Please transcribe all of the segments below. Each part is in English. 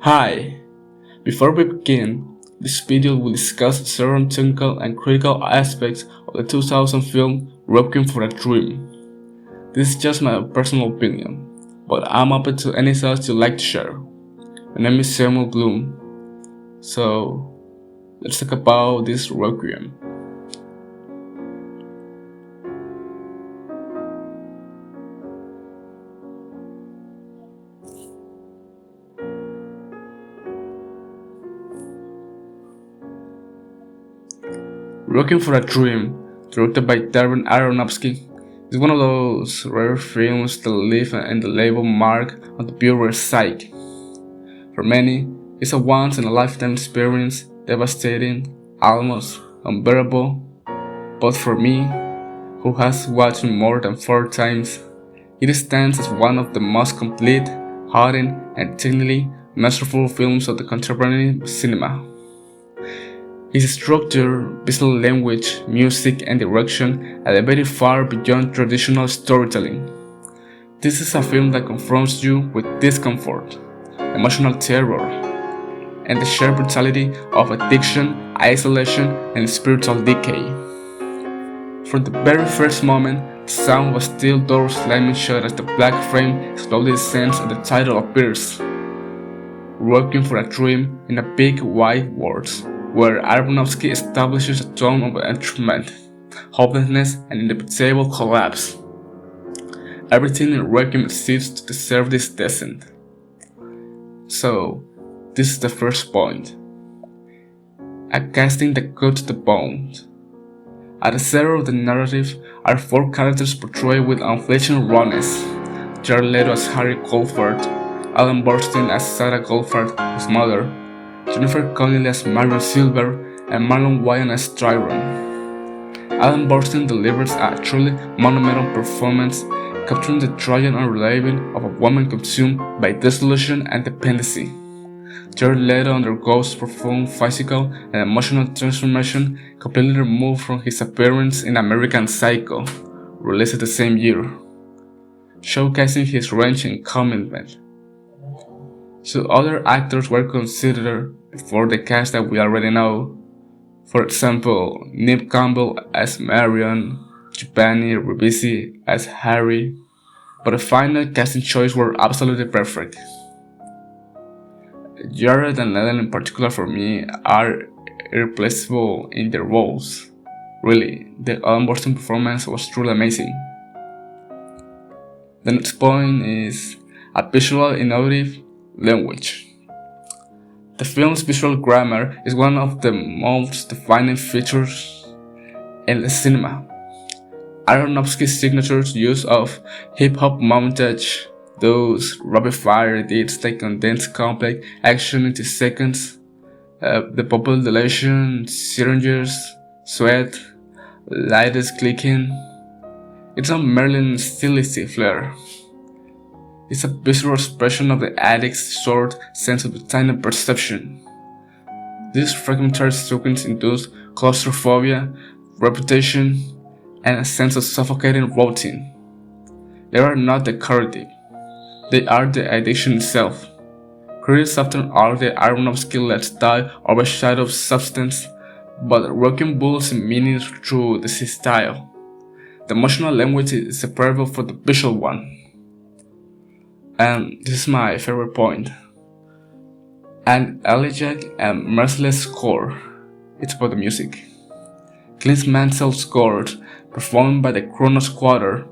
Hi! Before we begin, this video will discuss several technical and critical aspects of the 2000 film Requiem for a Dream. This is just my personal opinion, but I'm open to any thoughts you'd like to share. My name is Samuel Blum, so let's talk about this Requiem. Requiem for a Dream, directed by Darren Aronofsky, is one of those rare films that leave an indelible mark on the viewer's psyche. For many, it's a once-in-a-lifetime experience, devastating, almost unbearable. But for me, who has watched it more than 4 times, it stands as one of the most complete, haunting, and technically masterful films of the contemporary cinema. Its structure, visual language, music, and direction elevate far beyond traditional storytelling. This is a film that confronts you with discomfort, emotional terror, and the sheer brutality of addiction, isolation, and spiritual decay. From the very first moment, the sound of steel doors slamming shut as the black frame slowly descends and the title appears. Working for a Dream in a big white words, where Aronofsky establishes a tone of entrapment, hopelessness, and inevitable collapse. Everything in Requiem seems to deserve this descent. So, this is the first point. A casting that cuts the bone. At the center of the narrative are 4 characters portrayed with unflinching rawness. Jared Leto as Harry Goldfarb, Alan Burstyn as Sarah Goldfarb, his mother, Jennifer Connelly as Marion Silver, and Marlon Wayans as Tyrone. Alan Burstyn delivers a truly monumental performance, capturing the tragic unraveling of a woman consumed by disillusion and dependency. Jared Leto undergoes profound physical and emotional transformation, completely removed from his appearance in American Psycho, released the same year, showcasing his range and commitment. So other actors were considered before the cast that we already know. For example, Neve Campbell as Marion, Giovanni Ribisi as Harry, but the final casting choices were absolutely perfect. Jared and Leal in particular for me are irreplaceable in their roles. Really, the Alan Burstyn performance was truly amazing. The next point is a visual innovative language. The film's visual grammar is one of the most defining features in the cinema. Aronofsky's signature use of hip-hop montage, those rapid-fire edits that condense complex action into seconds, the purple dilation, syringes, sweat, lighters clicking. It's a Merlin stylistic flair. It's a visual expression of the addict's short sense of time and perception. These fragmentary sequences induce claustrophobia, repetition, and a sense of suffocating routine. They are not decorative. They are the addiction itself. Critics often argue that Aronofsky lets style overshadow substance, but Requiem builds meaning through this style. The emotional language is separable from the visual one. And this is my favorite point. An elegiac and merciless score. It's about the music. Clint Mansell's score, performed by the Kronos Quarter,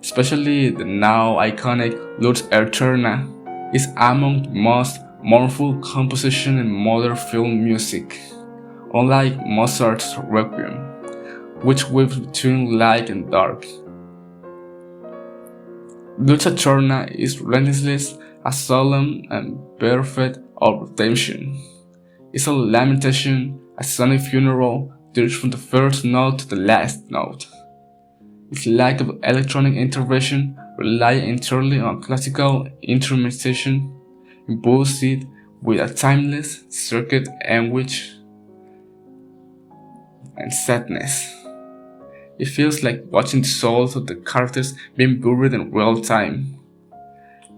especially the now iconic Lux Eterna, is among the most mournful compositions in modern film music. Unlike Mozart's Requiem, which weaves between light and dark. Lux Eterna is relentless, a solemn and perfect of redemption. It's a lamentation, a sonic funeral, dirged from the first note to the last note. Its lack of electronic intervention, relying entirely on classical instrumentation, imbues it with a timeless, circuit anguish and sadness. It feels like watching the souls of the characters being buried in real time.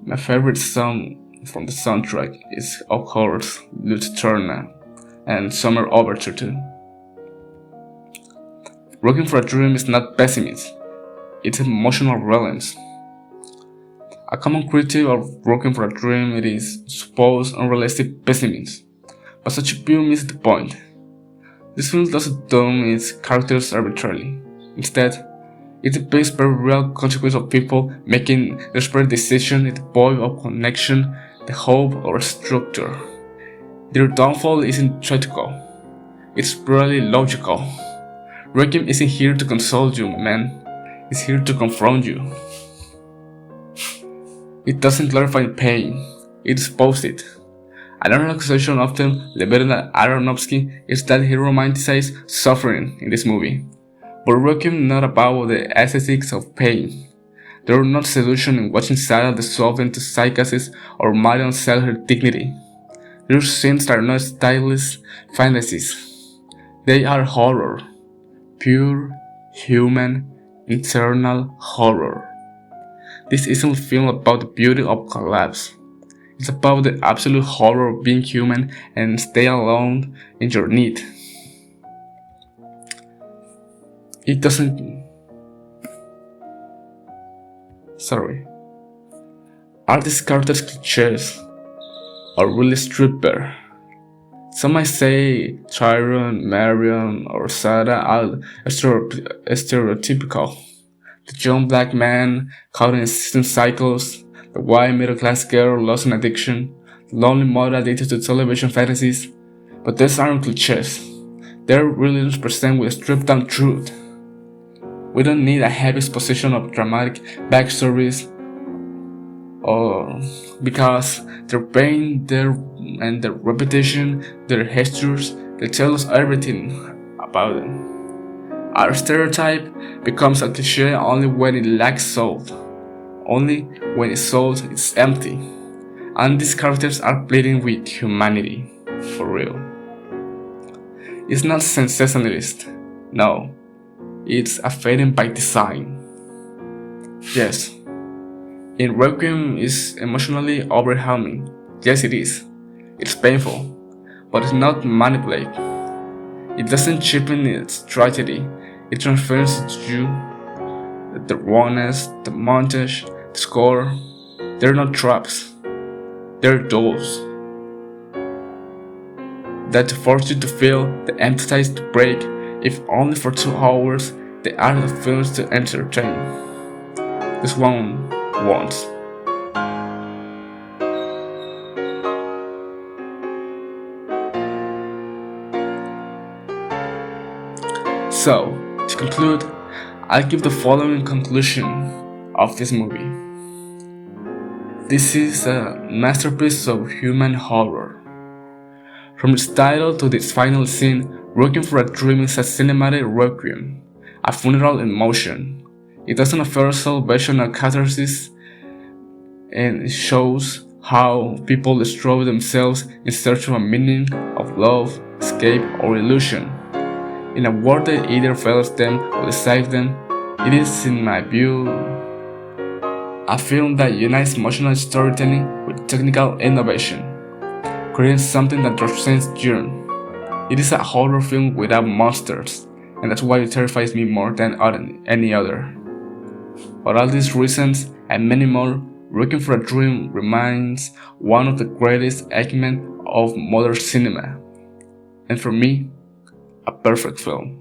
My favorite song from the soundtrack is, of course, Lute Turner and Summer Overture too. Requiem for a Dream is not pessimism, it's emotional relevance. A common critique of Requiem for a Dream it is supposed unrealistic pessimism, but such a view misses the point. This film doesn't doom its characters arbitrarily. Instead, it depicts very real consequences of people making desperate decisions devoid of connection, the hope, or structure. Their downfall isn't tragical, it's purely logical. Requiem isn't here to console you, man. It's here to confront you. It doesn't glorify pain, it exposes it. Another accusation often leveled at Aronofsky is that he romanticizes suffering in this movie. But Requiem not about the aesthetics of pain. There is no seduction in watching Sarah dissolve into psychosis or Marion sell her dignity. Their scenes are not stylish fantasies. They are horror. Pure, human, internal horror. This isn't a film about the beauty of collapse. It's about the absolute horror of being human and stay alone in your need. It doesn't. Sorry. Are these characters cliches or really stripped bare? Some might say Tyron, Marion, or Sarah are stereotypical. The young black man caught in system cycles, the white middle class girl lost in addiction, the lonely mother addicted to television fantasies. But these aren't cliches. They're really represented with stripped down truth. We don't need a heavy exposition of dramatic backstories, or because their pain, their repetition, their gestures, they tell us everything about them. Our stereotype becomes a cliche only when it lacks soul. Only when its soul is empty. And these characters are pleading with humanity, for real. It's not sensationalist, no. It's a fading by design. Yes, in Requiem is emotionally overwhelming. Yes, it is. It's painful, but it's not manipulated. It doesn't cheapen its tragedy. It transfers it to you. The rawness, the montage, the score, they're not traps. They're doors that force you to feel, the empathize to break, if only for 2 hours. They are the films to entertain. This one won't. So, to conclude, I'll give the following conclusion of this movie. This is a masterpiece of human horror. From its title to its final scene, Requiem for a Dream is a cinematic requiem, a funeral in motion. It doesn't offer salvation or catharsis, and it shows how people destroy themselves in search of a meaning of love, escape, or illusion. In a world that either fails them or decides them, it is, in my view, a film that unites emotional storytelling with technical innovation, creating something that transcends genre. It is a horror film without monsters, and that's why it terrifies me more than any other. For all these reasons and many more, Requiem for a Dream remains one of the greatest achievements of modern cinema, and for me, a perfect film.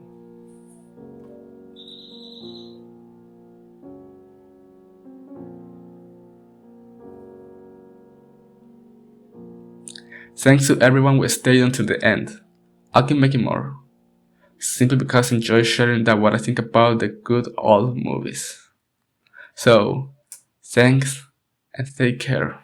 Thanks to everyone who stayed until the end. I'll keep making more, simply because I enjoy sharing that what I think about the good old movies. So, thanks and take care.